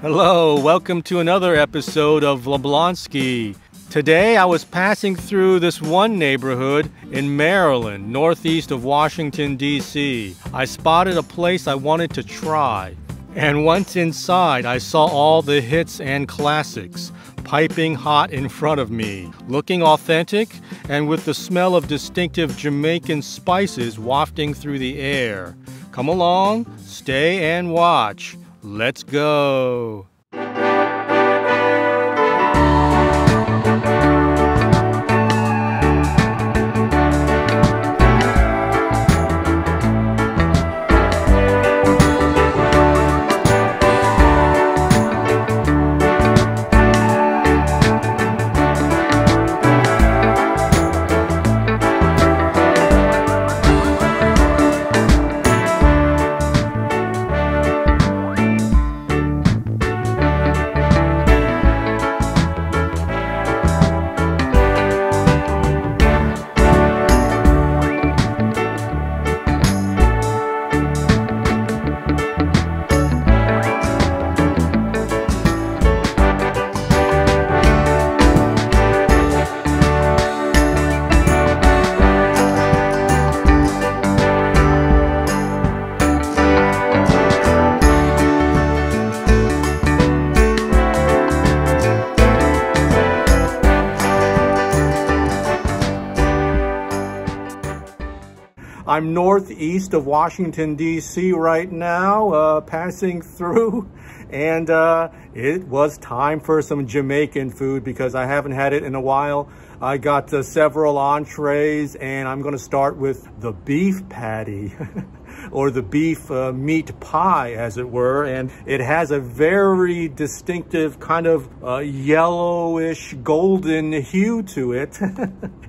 Hello, welcome to another episode of Vablonsky. Today I was passing through this one neighborhood in Maryland, northeast of Washington, D.C. I spotted a place I wanted to try. And once inside, I saw all the hits and classics, piping hot in front of me, looking authentic and with the smell of distinctive Jamaican spices wafting through the air. Come along, stay and watch. Let's go. I'm northeast of Washington, D.C. right now, passing through, and it was time for some Jamaican food because I haven't had it in a while. I got several entrees, and I'm going to start with the beef patty, or the beef meat pie, as it were, and it has a very distinctive kind of yellowish golden hue to it.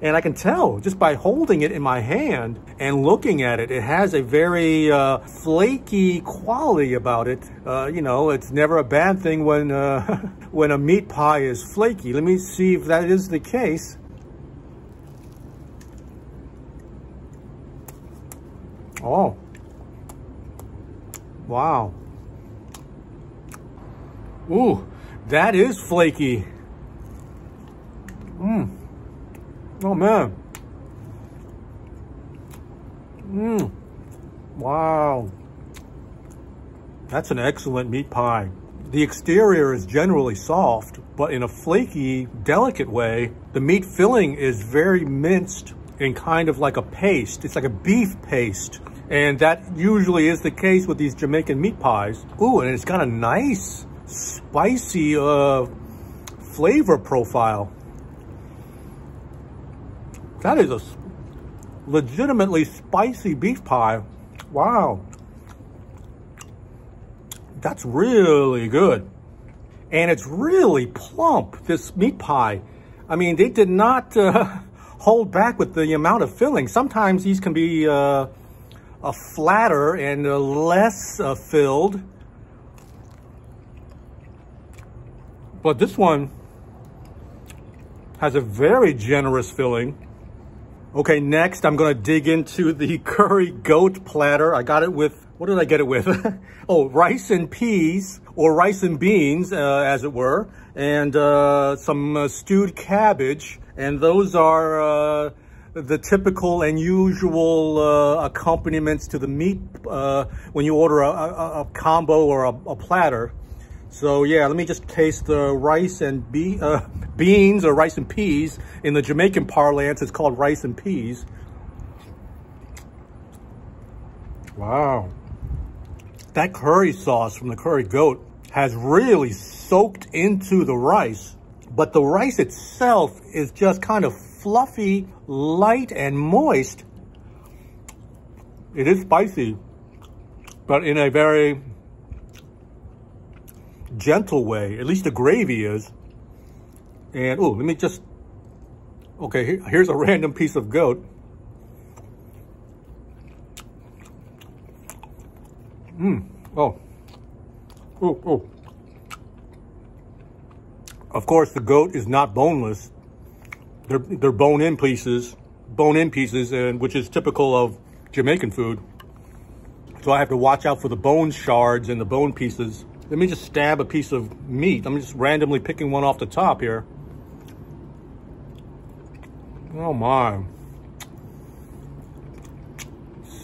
And I can tell just by holding it in my hand and looking at it, it has a very flaky quality about it. You know, it's never a bad thing when when a meat pie is flaky. Let me see if that is the case. Oh, wow. Ooh, that is flaky. Oh man. Wow. That's an excellent meat pie. The exterior is generally soft, but in a flaky, delicate way, the meat filling is very minced and kind of like a paste. It's like a beef paste. And that usually is the case with these Jamaican meat pies. Ooh, and it's got a nice, spicy flavor profile. That is a legitimately spicy beef pie. Wow. That's really good. And it's really plump, this meat pie. I mean, they did not hold back with the amount of filling. Sometimes these can be flatter and less filled. But this one has a very generous filling. Okay, next I'm gonna dig into the curry goat platter. I got it with, what did I get it with? Oh, rice and peas, or rice and beans, as it were, and some stewed cabbage. And those are the typical and usual accompaniments to the meat when you order a combo or a platter. So yeah, let me just taste the rice and beans, or rice and peas. In the Jamaican parlance, it's called rice and peas. Wow. That curry sauce from the curry goat has really soaked into the rice, but the rice itself is just kind of fluffy, light, and moist. It is spicy, but in a very gentle way. At least the gravy is. And oh, let me just, okay, here's a random piece of goat. Oh. Oh. Of course, the goat is not boneless. They're bone-in pieces, and which is typical of Jamaican food. So I have to watch out for the bone shards and the bone pieces. Let me just stab a piece of meat. I'm just randomly picking one off the top here. Oh my.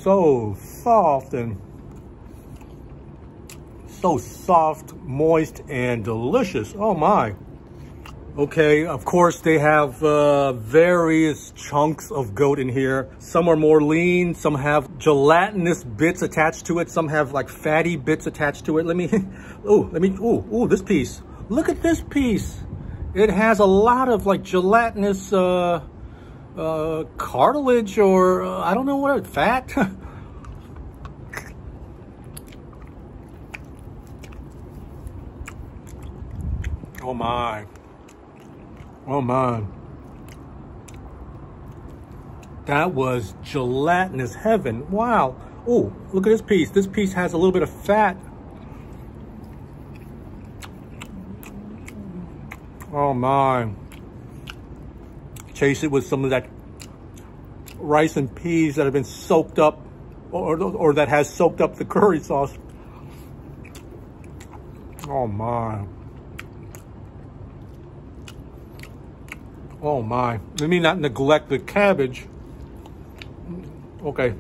So soft and so soft, moist, and delicious. Oh my. Okay, of course they have various chunks of goat in here. Some are more lean, some have gelatinous bits attached to it, some have like fatty bits attached to it. This piece. Look at this piece. It has a lot of like gelatinous cartilage or I don't know what, fat. Oh my. Oh my. That was gelatinous heaven. Wow. Oh, look at this piece. This piece has a little bit of fat. Oh my. Chase it with some of that rice and peas that have been soaked up or that has soaked up the curry sauce. Oh my. Oh my, let me not neglect the cabbage. Okay,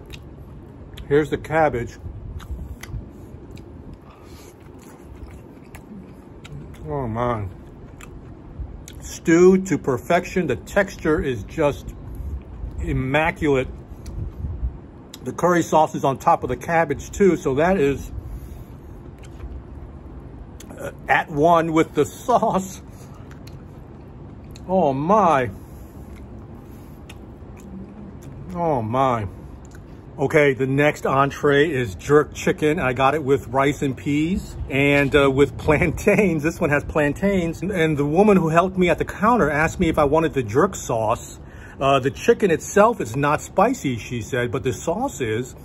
here's the cabbage. Oh my. Stewed to perfection. The texture is just immaculate. The curry sauce is on top of the cabbage too, so that is at one with the sauce. Oh my. Oh my. Okay, the next entree is jerk chicken. I got it with rice and peas and with plantains. This one has plantains. And the woman who helped me at the counter asked me if I wanted the jerk sauce. The chicken itself is not spicy, she said, but the sauce is.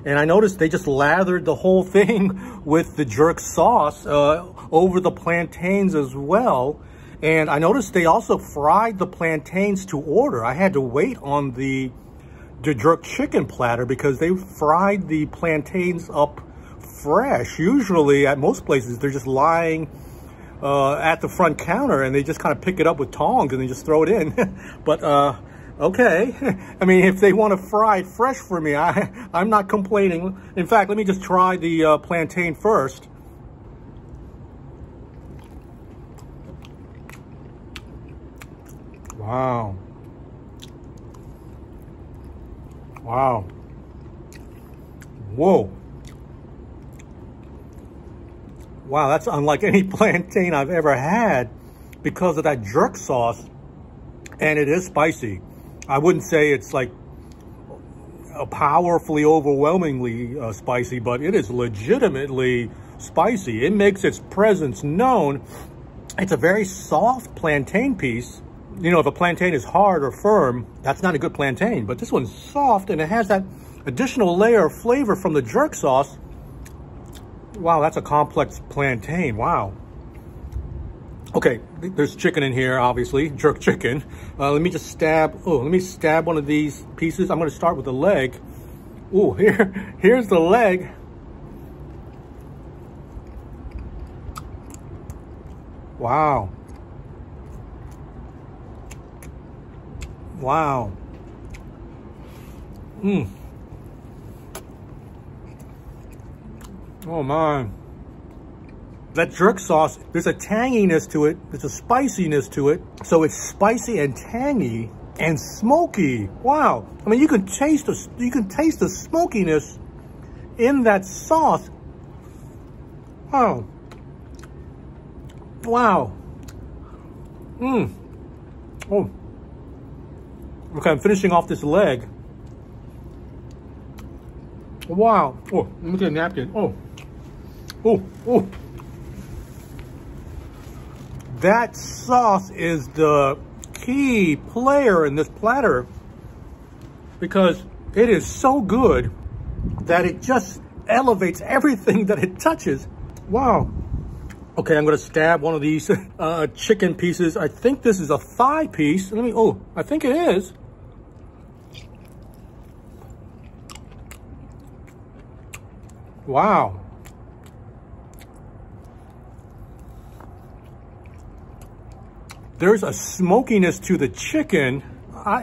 And I noticed they just lathered the whole thing with the jerk sauce over the plantains as well. And I noticed they also fried the plantains to order. I had to wait on the jerk chicken platter because they fried the plantains up fresh. Usually at most places, they're just lying at the front counter and they just kind of pick it up with tongs and they just throw it in. But okay. I mean, if they want to fry it fresh for me, I'm not complaining. In fact, let me just try the plantain first. Wow. Wow. Whoa. Wow, that's unlike any plantain I've ever had because of that jerk sauce. And it is spicy. I wouldn't say it's like a powerfully, overwhelmingly spicy, but it is legitimately spicy. It makes its presence known. It's a very soft plantain piece. You know, if a plantain is hard or firm, that's not a good plantain. But this one's soft and it has that additional layer of flavor from the jerk sauce. Wow, that's a complex plantain. Wow. Okay, there's chicken in here, obviously, jerk chicken. Let me just stab, let me stab one of these pieces. I'm gonna start with the leg. Oh, here's the leg. Wow. Wow. Oh my. That jerk sauce, there's a tanginess to it, there's a spiciness to it. So it's spicy and tangy and smoky. Wow. I mean, you can taste the smokiness in that sauce. Wow. Wow. Oh. Okay, I'm finishing off this leg. Wow. Oh, let me get a napkin. Oh. Oh, oh. That sauce is the key player in this platter because it is so good that it just elevates everything that it touches. Wow. Okay, I'm gonna stab one of these chicken pieces. I think this is a thigh piece. I think it is. Wow. There's a smokiness to the chicken.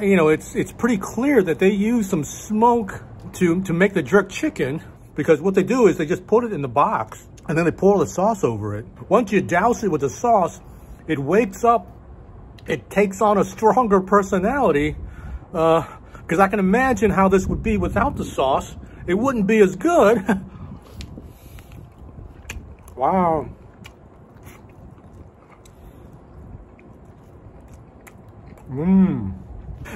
You know, it's pretty clear that they use some smoke to make the jerk chicken, because what they do is they just put it in the box and then they pour the sauce over it. Once you douse it with the sauce, it wakes up, it takes on a stronger personality, because I can imagine how this would be without the sauce. It wouldn't be as good. Wow.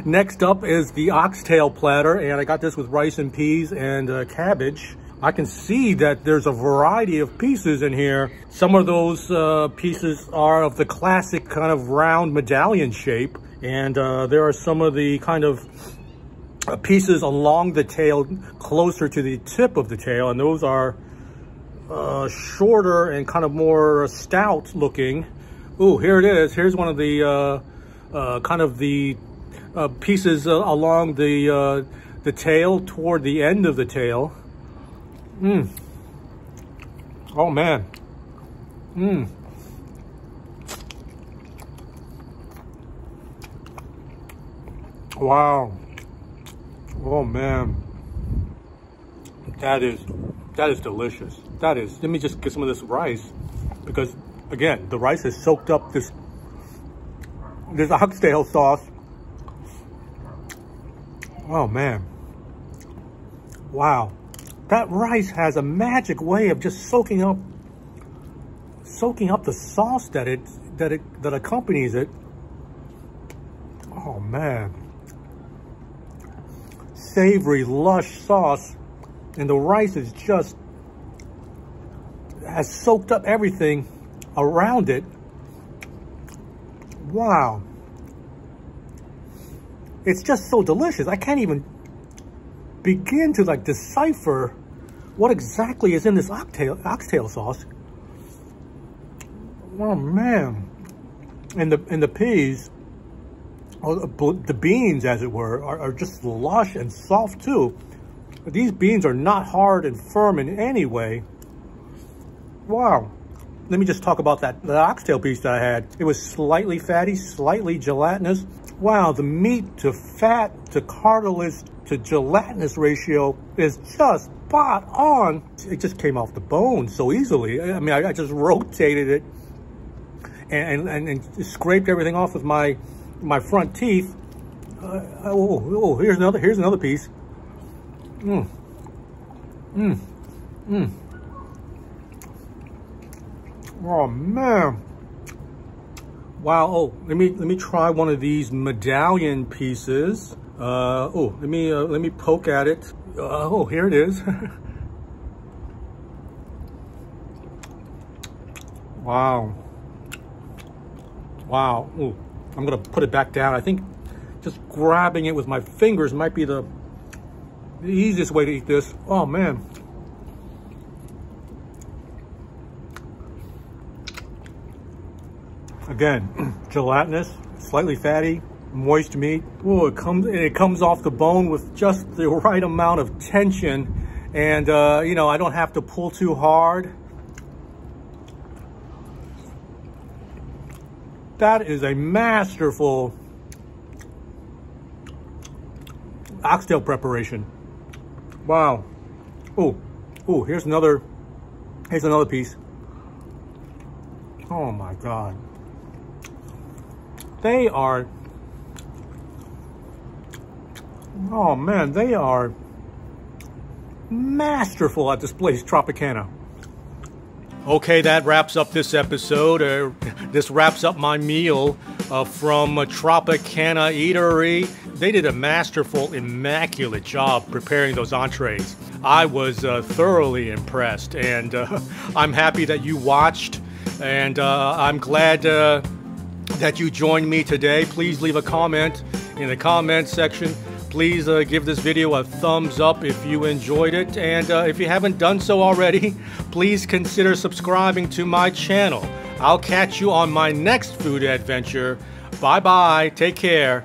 Next up is the oxtail platter, and I got this with rice and peas and cabbage. I can see that there's a variety of pieces in here. Some of those pieces are of the classic kind of round medallion shape, and there are some of the kind of pieces along the tail closer to the tip of the tail, and those are shorter and kind of more stout looking. Ooh, here it is. Here's one of the kind of the pieces along the tail toward the end of the tail. Oh man. Wow. Oh man. That is delicious. That is. Let me just get some of this rice, because again, the rice has soaked up this oxtail sauce. Oh man. Wow. That rice has a magic way of just soaking up the sauce that accompanies it. Oh man. Savory, lush sauce, and the rice is just has soaked up everything around it. Wow. It's just so delicious. I can't even begin to like decipher what exactly is in this oxtail sauce. Oh man. And the peas, or the beans as it were, are just lush and soft too. But these beans are not hard and firm in any way. Wow. Let me just talk about the oxtail piece that I had. It was slightly fatty, slightly gelatinous. Wow, the meat to fat to cartilage to gelatinous ratio is just spot on. It just came off the bone so easily. I mean, I just rotated it and scraped everything off with my front teeth. Here's another piece. Oh man. Wow. Oh, let me try one of these medallion pieces. Let me poke at it. Oh, here it is. Wow. Wow. Ooh, I'm gonna put it back down. I think just grabbing it with my fingers might be the easiest way to eat this. Oh man. Again, gelatinous, slightly fatty, moist meat. Oh, it comes off the bone with just the right amount of tension, and you know, I don't have to pull too hard. That is a masterful oxtail preparation. Wow. Oh, here's another piece. Oh my God. They are, oh man, they are masterful at this place, Tropicana. Okay, that wraps up this episode. This wraps up my meal from Tropicana Eatery. They did a masterful, immaculate job preparing those entrees. I was thoroughly impressed, and I'm happy that you watched, and I'm glad that you joined me today. Please leave a comment in the comment section. Please give this video a thumbs up if you enjoyed it, and if you haven't done so already, please consider subscribing to my channel. I'll catch you on my next food adventure. Bye bye, take care.